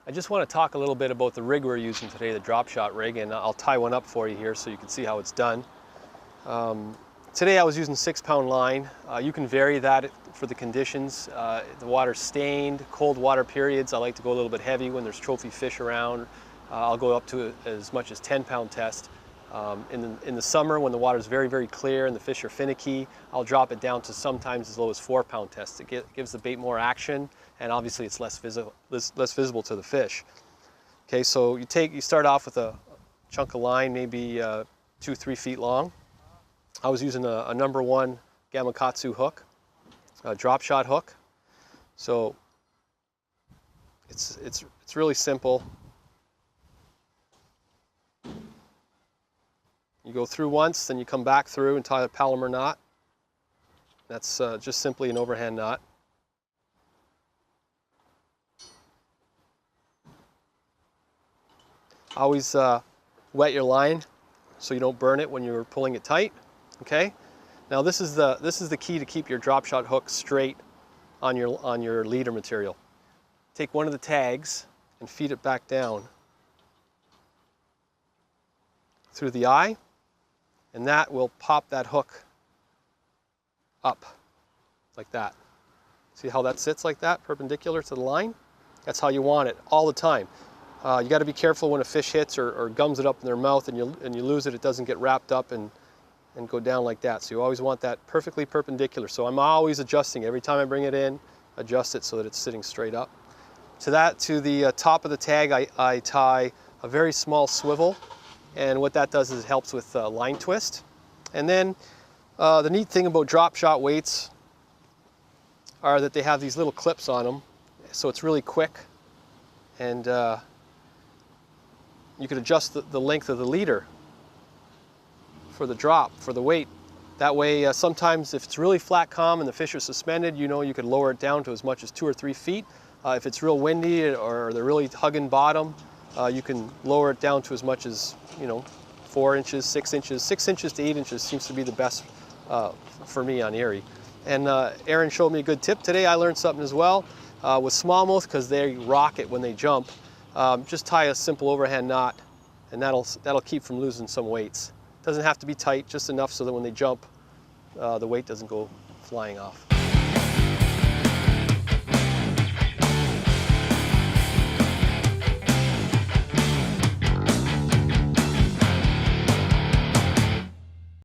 I just want to talk a little bit about the rig we're using today, the drop shot rig, and I'll tie one up for you here so you can see how it's done. Today I was using 6-pound line. You can vary that for the conditions. The water's stained, cold water periods, I like to go a little bit heavy when there's trophy fish around. I'll go up to as much as 10-pound test. In the summer, when the water's very, very clear and the fish are finicky, I'll drop it down to sometimes as low as 4-pound test. It gives the bait more action, and obviously it's less visible to the fish. Okay, so you start off with a chunk of line, maybe 2-3 feet long. I was using a number 1 Gamakatsu hook, a drop shot hook. So it's really simple. You go through once, then you come back through and tie a Palomar knot. That's just simply an overhand knot. Always wet your line so you don't burn it when you're pulling it tight. Okay. Now this is the key to keep your drop shot hook straight on your leader material. Take one of the tags and feed it back down through the eye, and that will pop that hook up like that. See how that sits like that, perpendicular to the line? That's how you want it all the time. You got to be careful when a fish hits or gums it up in their mouth and you lose it. It doesn't get wrapped up and go down like that. So you always want that perfectly perpendicular. So I'm always adjusting every time I bring it in, adjust it so that it's sitting straight up. To the top of the tag, I tie a very small swivel, and what that does is it helps with line twist. And then the neat thing about drop shot weights are that they have these little clips on them, so it's really quick, and you can adjust the length of the leader for the drop, for the weight. That way, sometimes if it's really flat calm and the fish are suspended, you could lower it down to as much as 2 or 3 feet. If it's real windy or they're really hugging bottom, you can lower it down to as much as 4 inches, 6 inches. 6 inches to 8 inches seems to be the best for me on Erie. And Aaron showed me a good tip today. I learned something as well with smallmouth, because they rock it when they jump. Just tie a simple overhand knot, and that'll keep from losing some weights. Doesn't have to be tight, just enough so that when they jump, the weight doesn't go flying off.